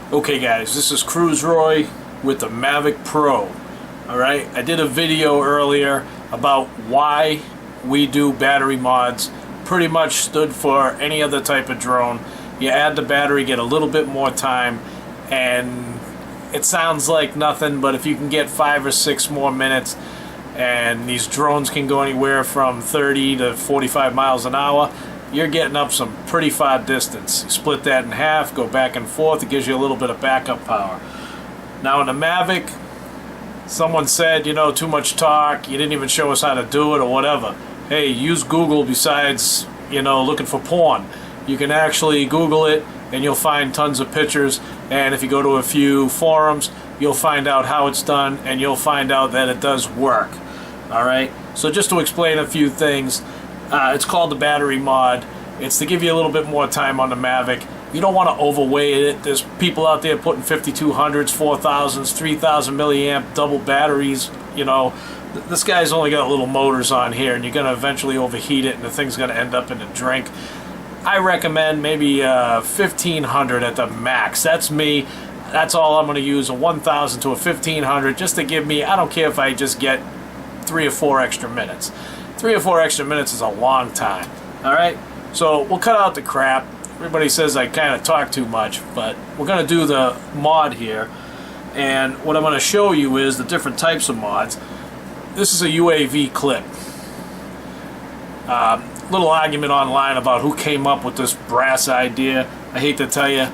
Okay guys, this is Cruise Roy with the Mavic Pro. Alright, I did a video earlier about why we do battery mods. Pretty much stood for any other type of drone. You add the battery, get a little bit more time, and it sounds like nothing, but if you can get 5 or 6 more minutes, and these drones can go anywhere from 30 to 45 miles an hour, you're getting up some pretty far distance. You split that in half, go back and forth, it gives you a little bit of backup power. Now in the Mavic, someone said, you know, too much talk, you didn't even show us how to do it or whatever. Hey, use Google besides, you know, looking for porn. You can actually Google it and you'll find tons of pictures, and if you go to a few forums, you'll find out how it's done and you'll find out that it does work. Alright, so just to explain a few things, it's called the battery mod. It's to give you a little bit more time on the Mavic. You don't want to overweight it. There's people out there putting 5200s, 4000s, 3000 milliamp double batteries. You know, this guy's only got little motors on here, and you're going to eventually overheat it, and the thing's going to end up in a drink. I recommend maybe 1500 at the max. That's me. That's all I'm going to use, a 1000 to a 1500, just to give me, I don't care if I just get 3 or 4 extra minutes. 3 or 4 extra minutes is a long time. Alright, so we'll cut out the crap. Everybody says I kind of talk too much, but we're going to do the mod here. And what I'm going to show you is the different types of mods. This is a UAV clip. Little argument online about who came up with this brass idea. I hate to tell you,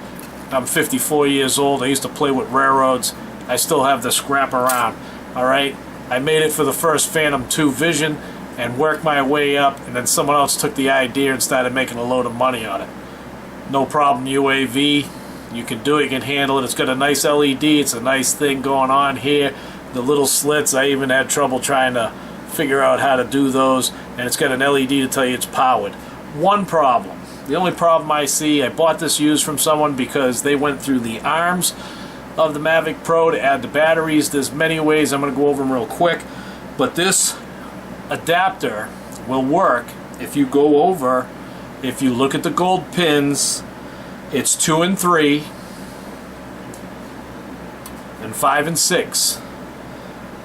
I'm 54 years old. I used to play with railroads. I still have the scrap around. Alright, I made it for the first Phantom 2 Vision and worked my way up, and then someone else took the idea and started making a load of money on it. No problem, UAV. You can do it, you can handle it. It's got a nice LED, it's a nice thing going on here. The little slits, I even had trouble trying to figure out how to do those, and it's got an LED to tell you it's powered. One problem, the only problem I see, I bought this used from someone because they went through the arms of the Mavic Pro to add the batteries. There's many ways, I'm going to go over them real quick, but this adapter will work if you go over, if you look at the gold pins, it's 2 and 3 and 5 and 6,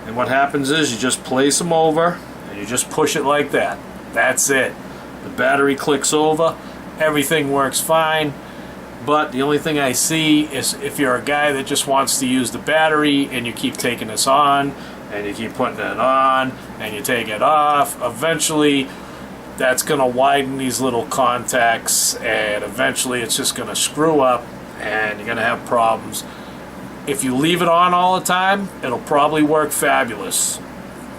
and what happens is you just place them over and you just push it like that. That's it. The battery clicks over, everything works fine. But the only thing I see is if you're a guy that just wants to use the battery and you keep taking this on and you keep putting it on and you take it off, eventually that's going to widen these little contacts, and eventually it's just going to screw up and you're going to have problems. If you leave it on all the time, it'll probably work fabulous,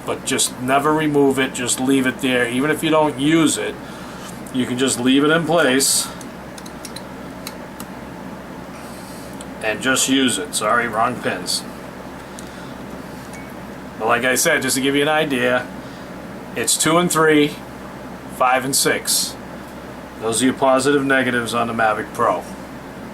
but just never remove it. Just leave it there. Even if you don't use it, you can just leave it in place and just use it. Sorry, wrong pins. But like I said, just to give you an idea, it's 2 and 3, 5 and 6. Those are your positive negatives on the Mavic Pro.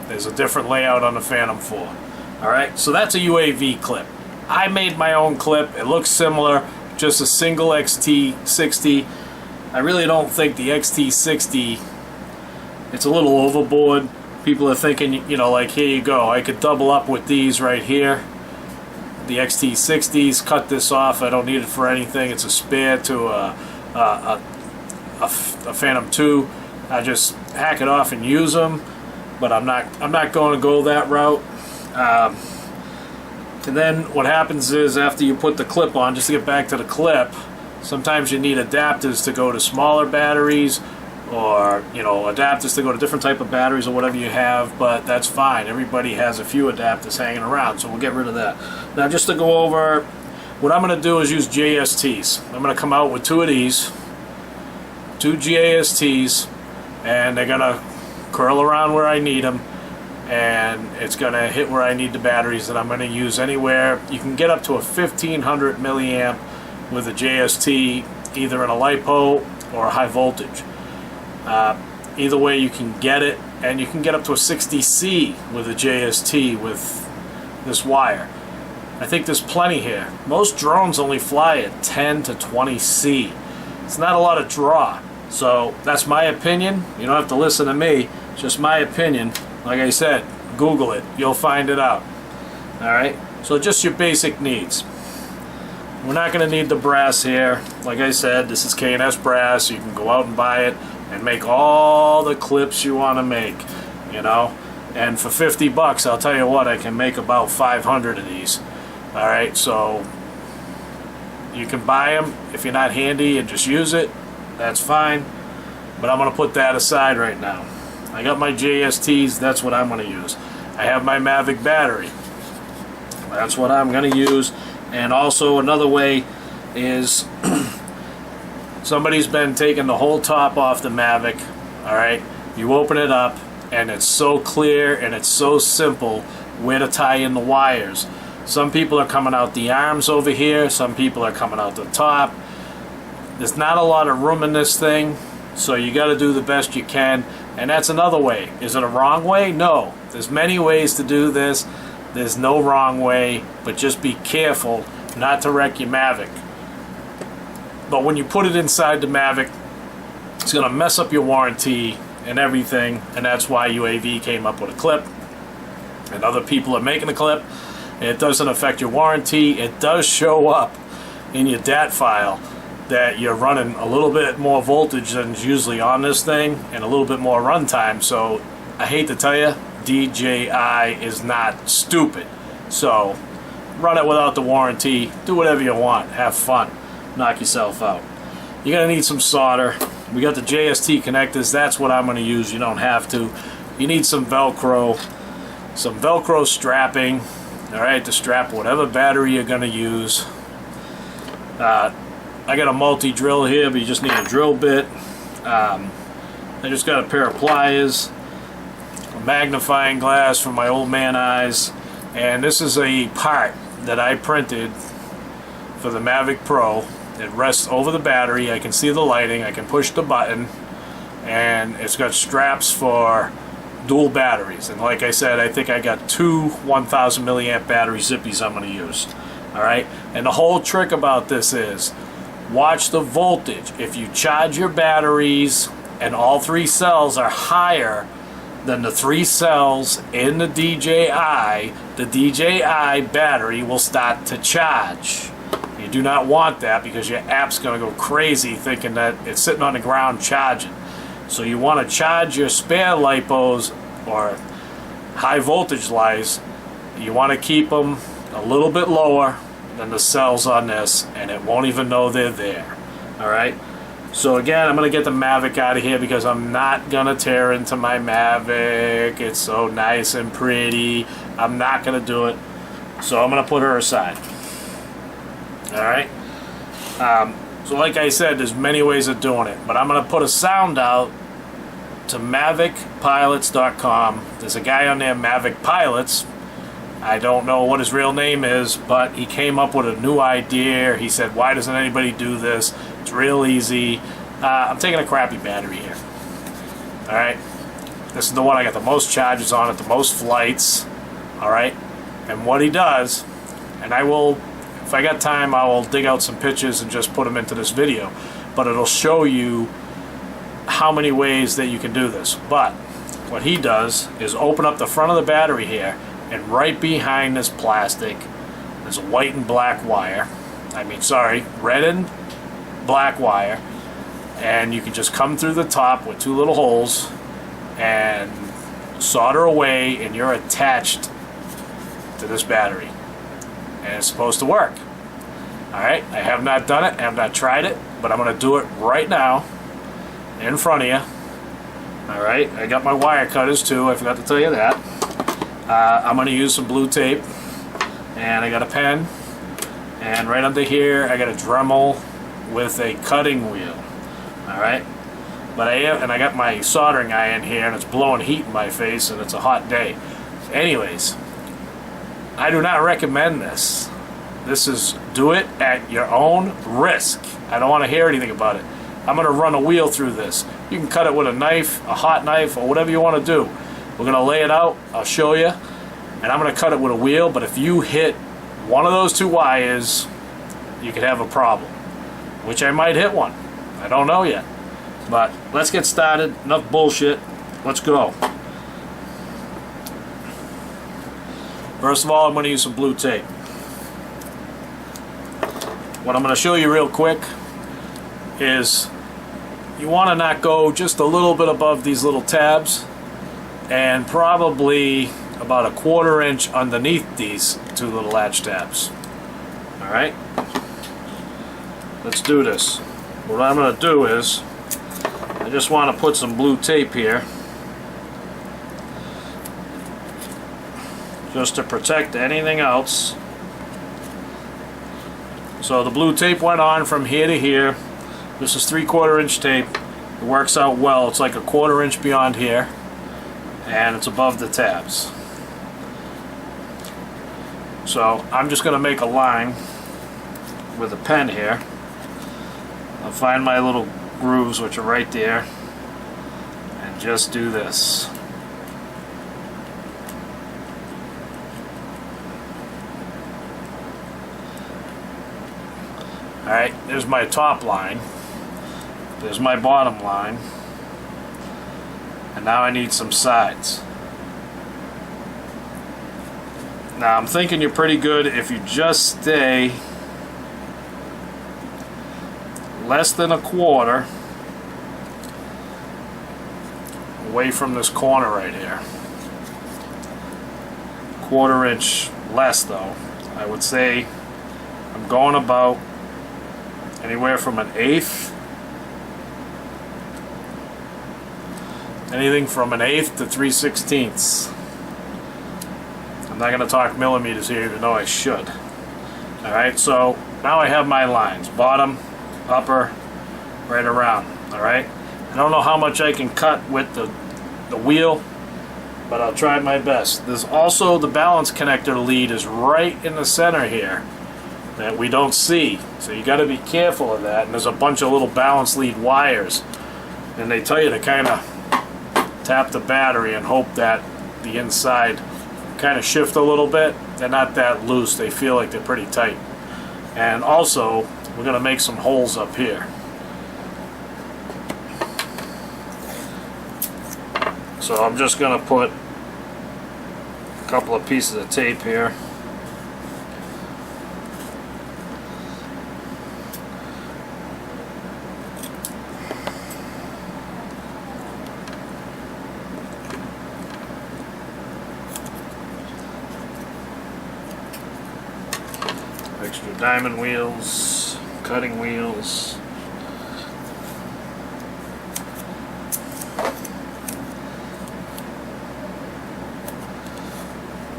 There's a different layout on the Phantom 4. Alright, so that's a UAV clip. I made my own clip. It looks similar, just a single XT60. I really don't think the XT60, it's a little overboard. People are thinking, you know, like, here you go, I could double up with these right here. The XT60s, cut this off, I don't need it for anything. It's a spare to a Phantom 2. I just hack it off and use them, but I'm not going to go that route. And then what happens is, after you put the clip on, just to get back to the clip, sometimes you need adapters to go to smaller batteries, or, you know, adapters to go to different type of batteries or whatever you have, but that's fine. Everybody has a few adapters hanging around, so we'll get rid of that. Now, just to go over, what I'm going to do is use JSTs. I'm going to come out with 2 of these, 2 JSTs, and they're going to curl around where I need them, and it's going to hit where I need the batteries that I'm going to use anywhere. You can get up to a 1500 milliamp with a JST, either in a LiPo or a high voltage. Either way you can get it, and you can get up to a 60C with a JST with this wire. I think there's plenty here. Most drones only fly at 10 to 20C. It's not a lot of draw. So that's my opinion. You don't have to listen to me. It's just my opinion. Like I said, Google it. You'll find it out. Alright? So just your basic needs. We're not going to need the brass here. Like I said, this is K&S brass. You can go out and buy it and make all the clips you want to make, you know. And for 50 bucks, I'll tell you what, I can make about 500 of these. Alright, so you can buy them. If you're not handy and just use it, that's fine. But I'm going to put that aside right now. I got my JSTs, that's what I'm going to use. I have my Mavic battery. That's what I'm going to use. And also another way is somebody's been taking the whole top off the Mavic. Alright, you open it up and it's so clear and it's so simple where to tie in the wires. Some people are coming out the arms over here, some people are coming out the top. There's not a lot of room in this thing, so you got to do the best you can. And that's another way. Is it a wrong way? No. There's many ways to do this. There's no wrong way, but just be careful not to wreck your Mavic. But when you put it inside the Mavic, it's going to mess up your warranty and everything, and that's why UAV came up with a clip, and other people are making a clip. It doesn't affect your warranty. It does show up in your DAT file that you're running a little bit more voltage than is usually on this thing and a little bit more runtime. So I hate to tell you, DJI is not stupid. So run it without the warranty, do whatever you want, have fun, knock yourself out. You're going to need some solder. We got the JST connectors, that's what I'm going to use. You don't have to. You need some Velcro strapping, alright, to strap whatever battery you're going to use. I got a multi-drill here, but you just need a drill bit. I just got a pair of pliers, a magnifying glass for my old man eyes, and this is a part that I printed for the Mavic Pro. It rests over the battery. I can see the lighting. I can push the button, and it's got straps for dual batteries. And like I said, I think I got two 1,000 milliamp battery zippies I'm going to use. All right. And the whole trick about this is watch the voltage. If you charge your batteries and all three cells are higher than the three cells in the DJI battery will start to charge. You do not want that because your app's going to go crazy thinking that it's sitting on the ground charging. So you want to charge your spare LiPos or high voltage lights. You want to keep them a little bit lower than the cells on this, and it won't even know they're there. Alright? So again, I'm going to get the Mavic out of here because I'm not going to tear into my Mavic. It's so nice and pretty. I'm not going to do it. So I'm going to put her aside. Alright? So like I said, there's many ways of doing it. But I'm going to put a sound out to mavicpilots.com. There's a guy on there, Mavic Pilots. I don't know what his real name is, but he came up with a new idea. He said, why doesn't anybody do this? It's real easy. I'm taking a crappy battery here. Alright? This is the one I got the most charges on it, the most flights. Alright? And what he does, and I will, if I got time, I will dig out some pictures and just put them into this video. But it'll show you how many ways that you can do this. But what he does is open up the front of the battery here, and right behind this plastic there's a white and black wire. Red and black wire. And you can just come through the top with two little holes and solder away, and you're attached to this battery. And it's supposed to work. Alright, I have not done it, I have not tried it, but I'm going to do it right now in front of you. Alright, I got my wire cutters too, I forgot to tell you that. I'm going to use some blue tape, and I got a pen, and right under here I got a Dremel with a cutting wheel. Alright, but I got my soldering iron here, and it's blowing heat in my face, and it's a hot day. Anyways, I do not recommend this. This is do it at your own risk. I don't want to hear anything about it. I'm going to run a wheel through this. You can cut it with a knife, a hot knife, or whatever you want to do. We're going to lay it out. I'll show you. And I'm going to cut it with a wheel, but if you hit one of those two wires, you could have a problem. Which I might hit one. I don't know yet. But let's get started. Enough bullshit. Let's go. First of all, I'm going to use some blue tape. What I'm going to show you real quick is you want to not go just a little bit above these little tabs and probably about a 1/4 inch underneath these two little latch tabs. Alright, let's do this. What I'm going to do is I just want to put some blue tape here just to protect anything else. So the blue tape went on from here to here. This is 3/4 inch tape. It works out well. It's like a 1/4 inch beyond here, and it's above the tabs. So I'm just going to make a line with a pen here. I'll find my little grooves, which are right there, and just do this. Alright, there's my top line, there's my bottom line, and now I need some sides. Now I'm thinking you're pretty good if you just stay less than a 1/4 away from this corner right here. 1/4 inch less though. I would say I'm going about anywhere from 1/8, anything from 1/8 to 3/16. I'm not going to talk millimeters here, even though I should. Alright, so now I have my lines, bottom, upper, right around. Alright, I don't know how much I can cut with the wheel, but I'll try my best. There's also the balance connector lead is right in the center here that we don't see, so you got to be careful of that. And there's a bunch of little balance lead wires, and they tell you to kind of tap the battery and hope that the inside kind of shift a little bit. They're not that loose, they feel like they're pretty tight. And also we're going to make some holes up here. So I'm just going to put a couple of pieces of tape here. Extra diamond wheels, cutting wheels.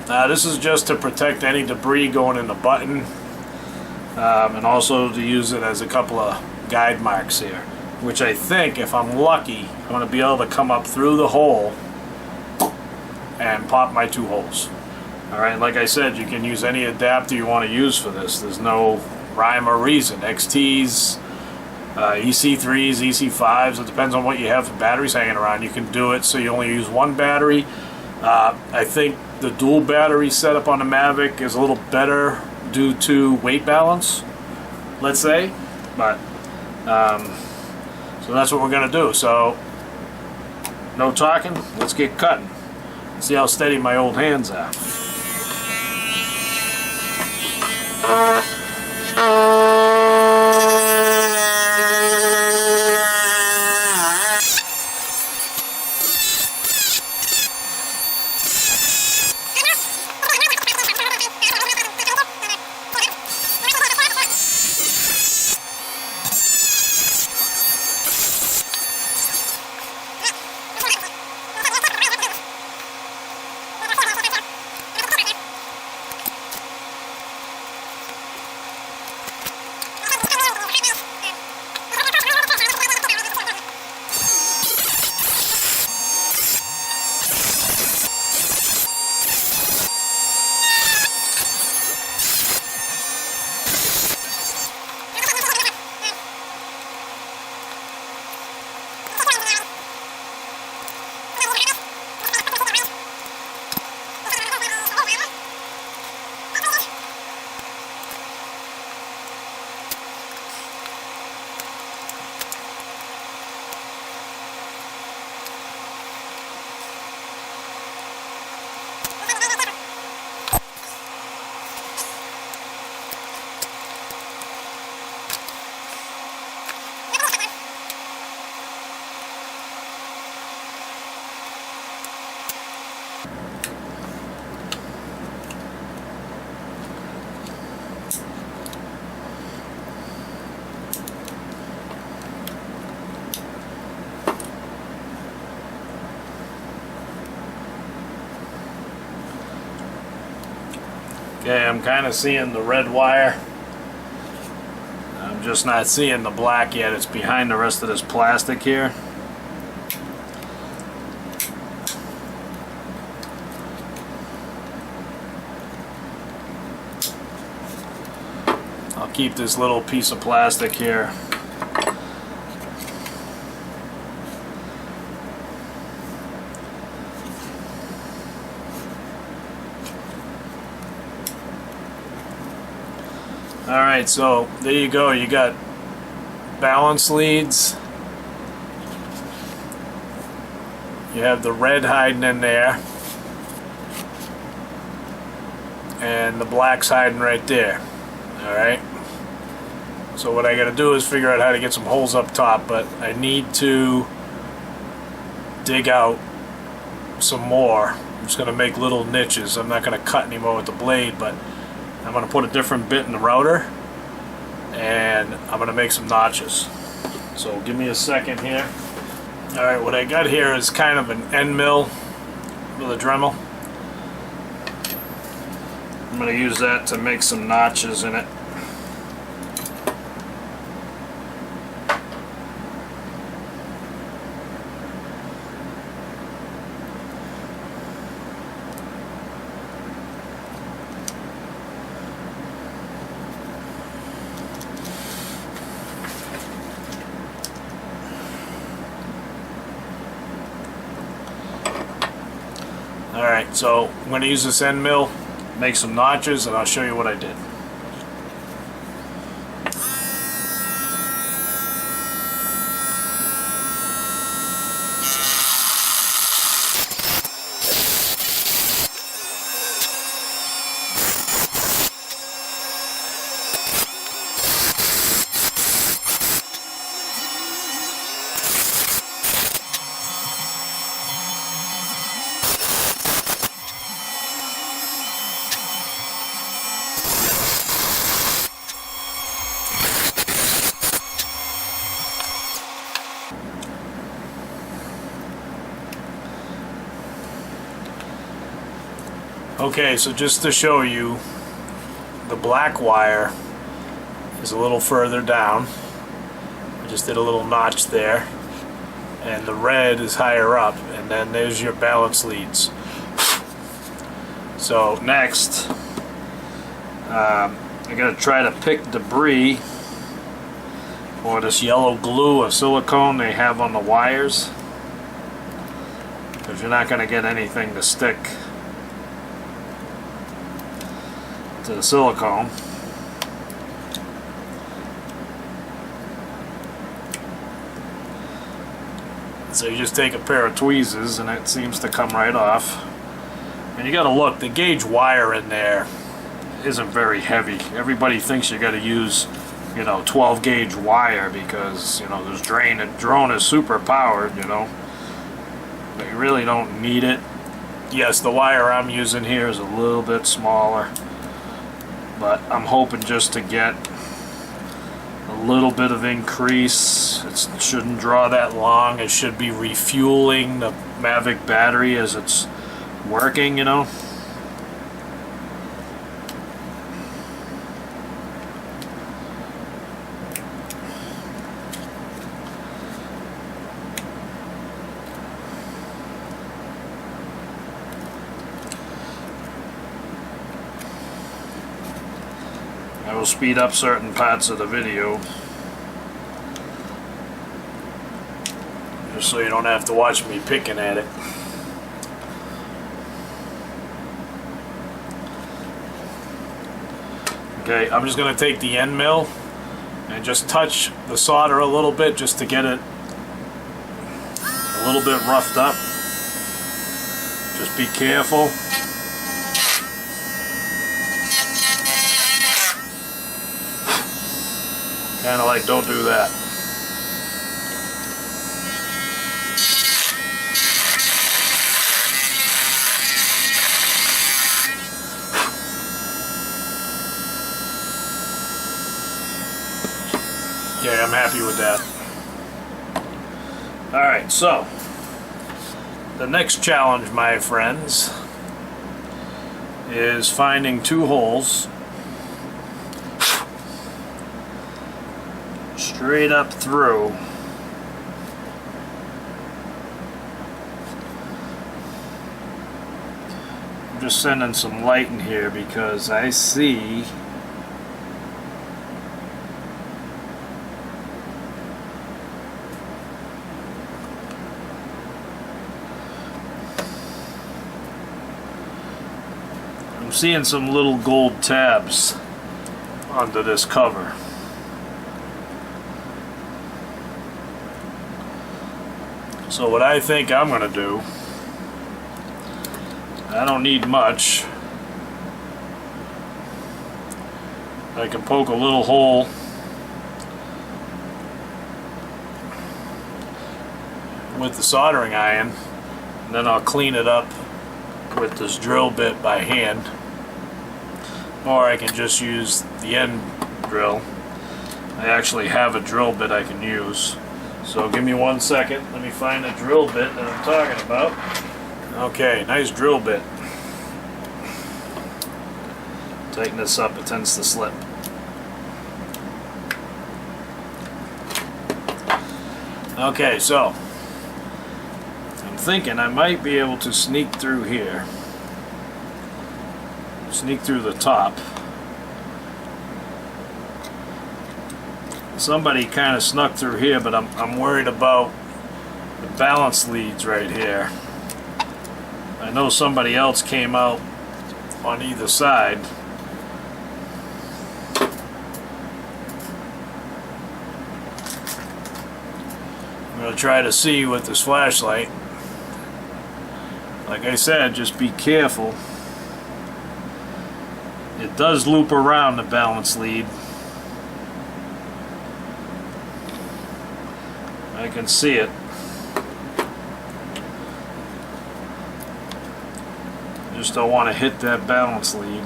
Now this is just to protect any debris going in the button, and also to use it as a couple of guide marks here, which I think, if I'm lucky, I'm going to be able to come up through the hole and pop my 2 holes. Alright, like I said, you can use any adapter you want to use for this. There's no rhyme or reason. XTs, EC3s, EC5s, it depends on what you have for batteries hanging around. You can do it so you only use one battery. I think the dual battery setup on the Mavic is a little better due to weight balance, let's say. But so that's what we're going to do. So no talking, let's get cutting. See how steady my old hands are. Okay, I'm kind of seeing the red wire. I'm just not seeing the black yet. It's behind the rest of this plastic here. I'll keep this little piece of plastic here. Alright, so there you go. You got balance leads. You have the red hiding in there. And the black's hiding right there. Alright. So what I gotta do is figure out how to get some holes up top, but I need to dig out some more. I'm just gonna make little niches. I'm not gonna cut anymore with the blade, but I'm going to put a different bit in the router, and I'm going to make some notches. So give me a second here. Alright, what I got here is kind of an end mill with a Dremel. I'm going to use that to make some notches in it. Alright, so I'm going to use this end mill, make some notches, and I'll show you what I did. Okay, so just to show you, the black wire is a little further down. I just did a little notch there. And the red is higher up, and then there's your balance leads. So next, I gotta try to pick debris or this yellow glue or silicone they have on the wires, because you're not gonna get anything to stick to the silicone. So you just take a pair of tweezers and it seems to come right off. And you gotta look, the gauge wire in there isn't very heavy. Everybody thinks you gotta use, 12 gauge wire because, this drone is super powered, but you really don't need it. Yes, the wire I'm using here is a little bit smaller, but I'm hoping just to get a little bit of increase. It shouldn't draw that long. It should be refueling the Mavic battery as it's working, I will speed up certain parts of the video just so you don't have to watch me picking at it. Okay, I'm just going to take the end mill and just touch the solder a little bit just to get it a little bit roughed up. Just be careful. Kind of like, don't do that. Okay, I'm happy with that. Alright, so the next challenge, my friends, is finding two holes straight up through. I'm just sending some light in here because I see I'm seeing some little gold tabs under this cover. So what I think I'm going to do, I don't need much. I can poke a little hole with the soldering iron, and then I'll clean it up with this drill bit by hand, or I can just use the end drill. I actually have a drill bit I can use, so give me 1 second. Let me find the drill bit that I'm talking about. Okay, nice drill bit. Tighten this up, it tends to slip. Okay, so I'm thinking I might be able to sneak through here. Sneak through the top. Somebody kind of snuck through here, but I'm worried about the balance leads right here. I know somebody else came out on either side. I'm going to try to see with this flashlight. Like I said, just be careful. It does loop around the balance lead. I can see it. Just don't want to hit that balance lead.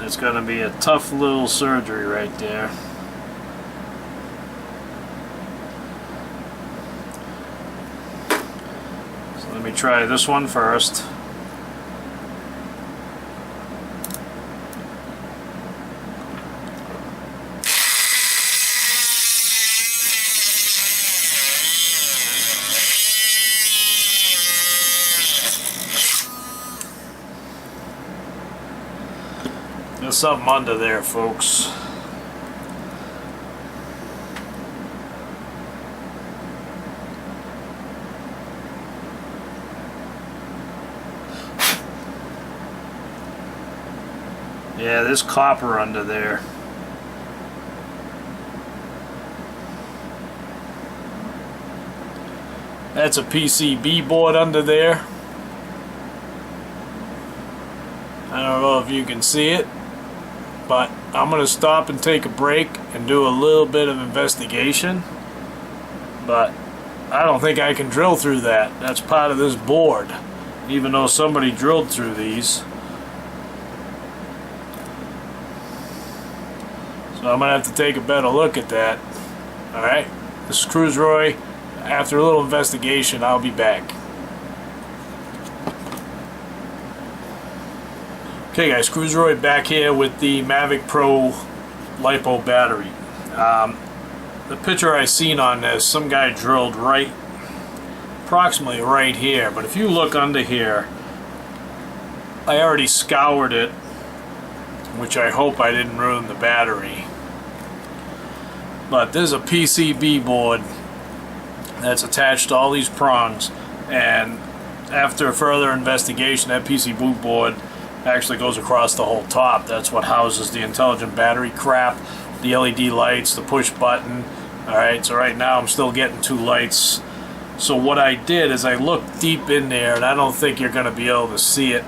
It's going to be a tough little surgery right there. So let me try this one first. There's something under there, folks. Yeah, there's copper under there. That's a PCB board under there. I don't know if you can see it, but I'm going to stop and take a break and do a little bit of investigation. But I don't think I can drill through that. That's part of this board, even though somebody drilled through these. So I'm going to have to take a better look at that. Alright, this is Cruise Roy. After a little investigation, I'll be back. Okay guys, Cruise Roy back here with the Mavic Pro LiPo battery. The picture I seen on this, some guy drilled right, approximately right here, but if you look under here, I already scoured it, which I hope I didn't ruin the battery. But there's a PCB board that's attached to all these prongs, and after further investigation, that PCB board actually goes across the whole top. That's what houses the intelligent battery crap, the LED lights, the push button. Alright, so right now I'm still getting two lights. So what I did is I looked deep in there, and I don't think you're going to be able to see it.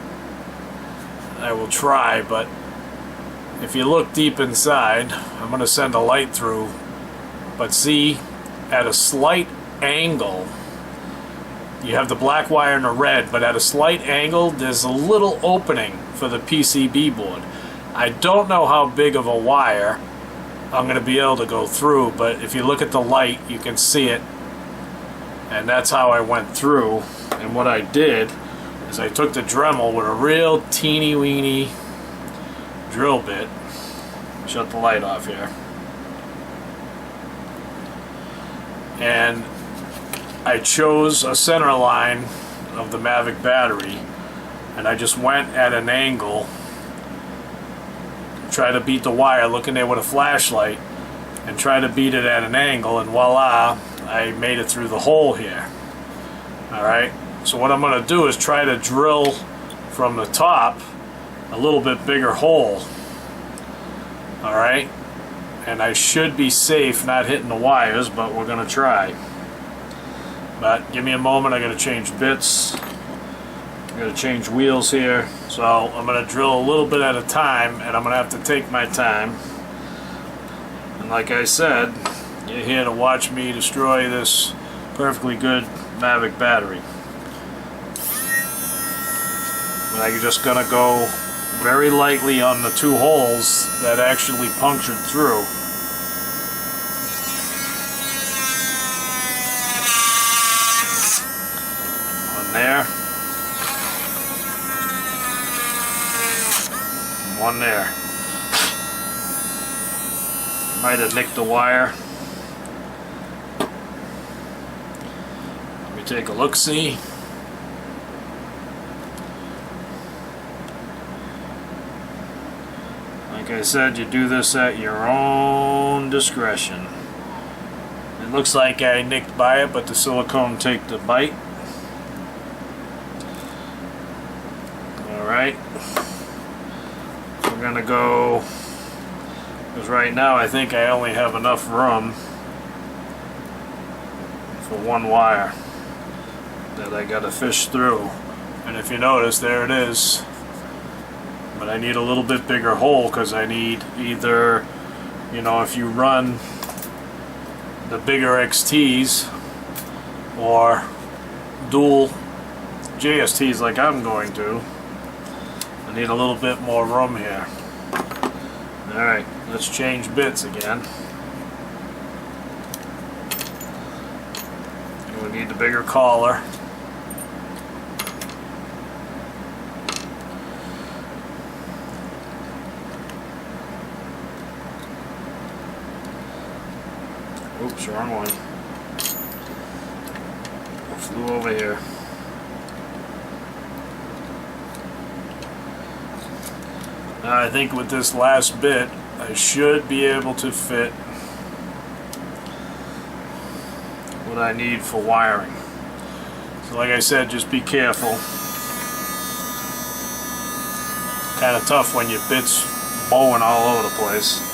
I will try, but if you look deep inside, I'm going to send a light through. But see, at a slight angle, you have the black wire and the red, but at a slight angle there's a little opening for the PCB board. I don't know how big of a wire I'm going to be able to go through, but if you look at the light you can see it, and that's how I went through. And what I did is I took the Dremel with a real teeny weeny drill bit. Shut the light off here. And I chose a center line of the Mavic battery, and I just went at an angle, try to beat the wire, looking there with a flashlight, and try to beat it at an angle, and voila, I made it through the hole here. Alright, so what I'm going to do is try to drill from the top a little bit bigger hole. Alright, and I should be safe not hitting the wires, but we're going to try. But give me a moment, I got to change bits. I'm going to change wheels here. So I'm going to drill a little bit at a time, and I'm going to have to take my time. And like I said, you're here to watch me destroy this perfectly good Mavic battery. But I'm just going to go very lightly on the two holes that actually punctured through. One there. One there. Might have nicked the wire. Let me take a look-see. Like I said, you do this at your own discretion. It looks like I nicked by it, but the silicone take the bite. Alright. We're gonna go, because right now I think I only have enough room for one wire that I gotta fish through. And if you notice, there it is. But I need a little bit bigger hole, because I need either, you know, if you run the bigger XTs or dual JSTs like I'm going to, I need a little bit more room here. Alright, let's change bits again. We need the bigger collar. Oops, wrong one. Flew over here. Now I think with this last bit, I should be able to fit what I need for wiring. So like I said, just be careful. Kind of tough when your bit's bowing all over the place.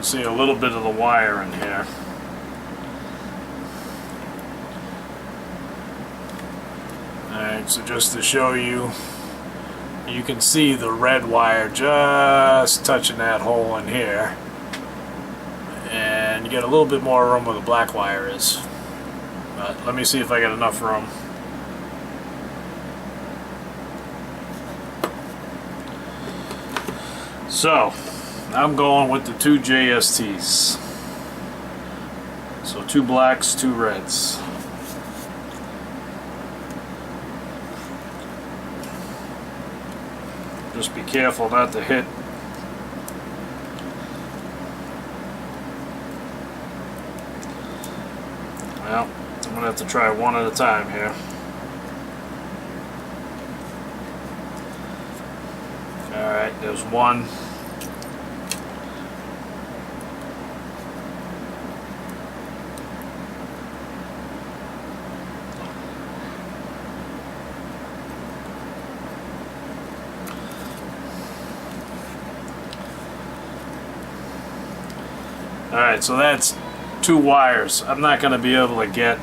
See a little bit of the wire in here. Alright, so just to show you, you can see the red wire just touching that hole in here. And you get a little bit more room where the black wire is. But let me see if I get enough room. So I'm going with the two JSTs. So two blacks, two reds. Just be careful not to hit. Well, I'm going to have to try one at a time here. Alright, there's one. Alright, so that's two wires. I'm not going to be able to get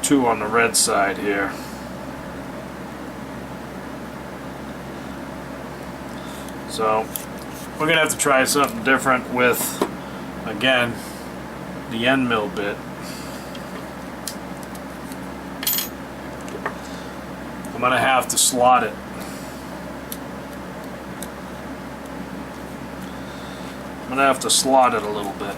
2 on the red side here. So we're gonna have to try something different with, again, the end mill bit. I'm gonna have to slot it. I'm gonna have to slot it a little bit.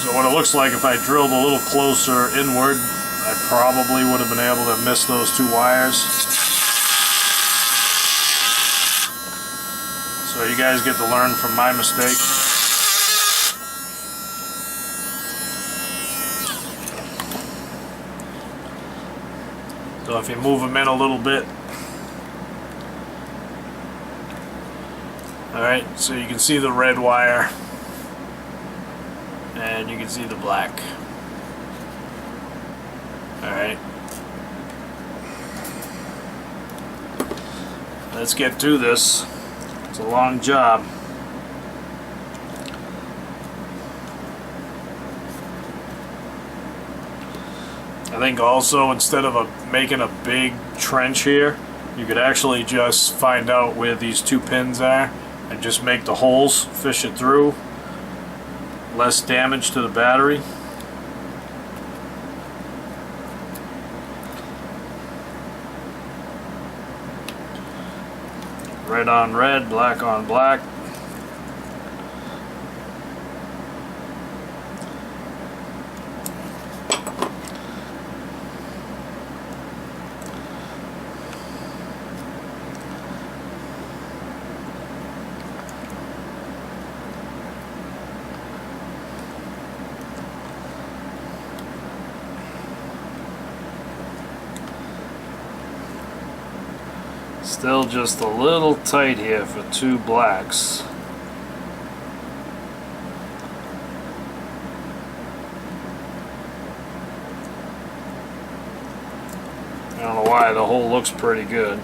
So what it looks like, if I drilled a little closer inward, I probably would have been able to miss those 2 wires. So you guys get to learn from my mistake. So if you move them in a little bit. Alright, so you can see the red wire. And you can see the black. Alright. Let's get to this. It's a long job. I think also, instead of making a big trench here, you could actually just find out where these 2 pins are and just make the holes, fish it through. Less damage to the battery. Red on red, black on black. Still just a little tight here for 2 blacks. I don't know why, the hole looks pretty good.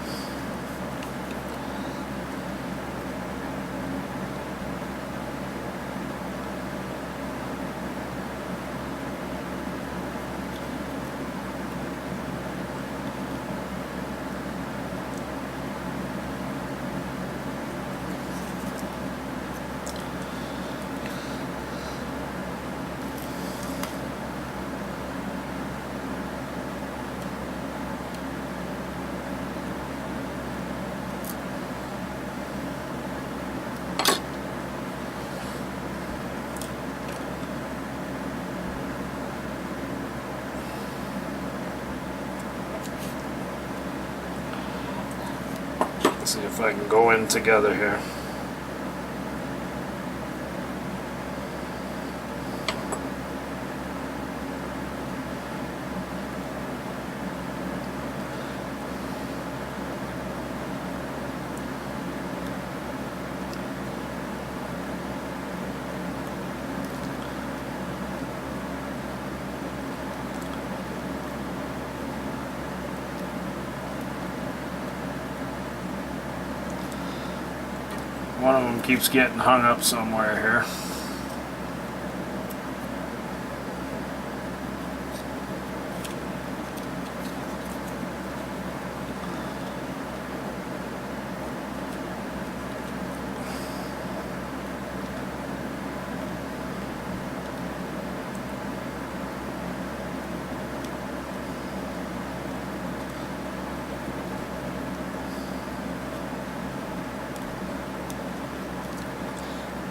See if I can go in together here. One of them keeps getting hung up somewhere here.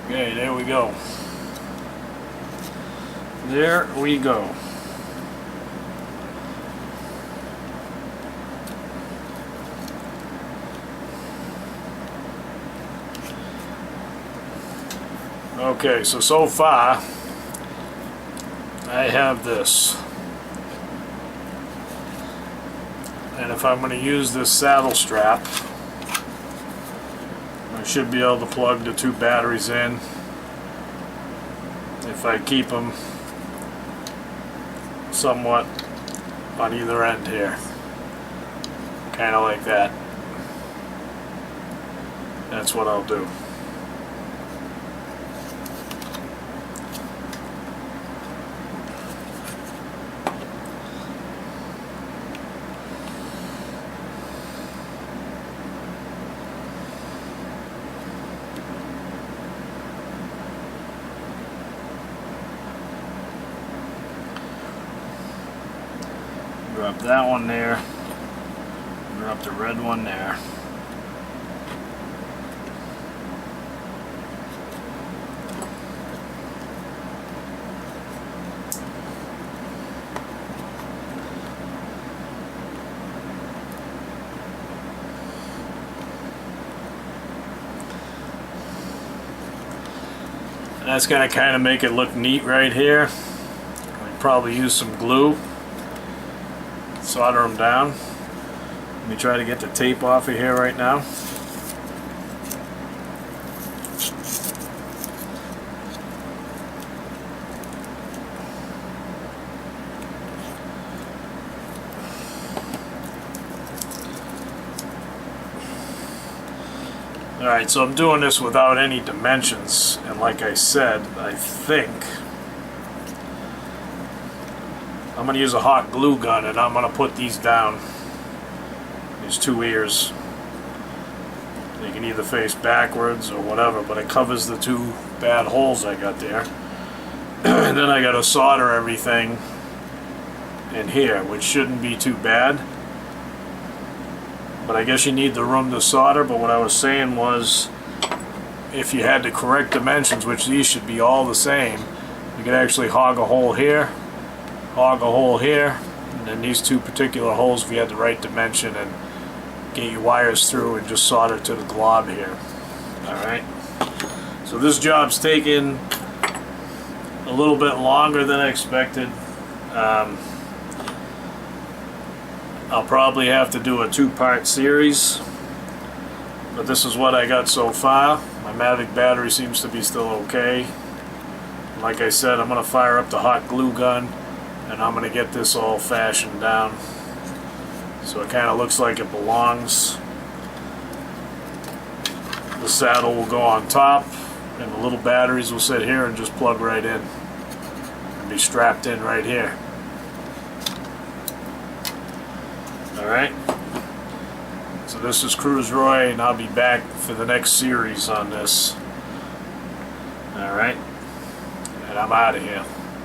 Okay, there we go. There we go. Okay, so far I have this. And if I'm going to use this saddle strap, I should be able to plug the 2 batteries in if I keep them somewhat on either end here. Kind of like that. That's what I'll do. Drop that one there. Drop the red one there. And that's going to kind of make it look neat right here. I'll probably use some glue. Solder them down. Let me try to get the tape off of here right now. Alright, so I'm doing this without any dimensions, and like I said, I think I'm going to use a hot glue gun, and I'm going to put these down, these 2 ears. They can either face backwards or whatever, but it covers the 2 bad holes I got there. And then I got to solder everything in here, which shouldn't be too bad. But I guess you need the room to solder. But what I was saying was, if you had the correct dimensions, which these should be all the same, you could actually hog a hole here, hog a hole here, and then these 2 particular holes if you had the right dimension, and get your wires through and just solder to the glob here. Alright, so this job's taken a little bit longer than I expected. I'll probably have to do a 2-part series, but this is what I got so far. My Mavic battery seems to be still okay. Like I said, I'm going to fire up the hot glue gun, and I'm going to get this all fashioned down so it kind of looks like it belongs. The saddle will go on top, and the little batteries will sit here and just plug right in and be strapped in right here. Alright, so this is Cruise Roy, and I'll be back for the next series on this. Alright, and I'm out of here.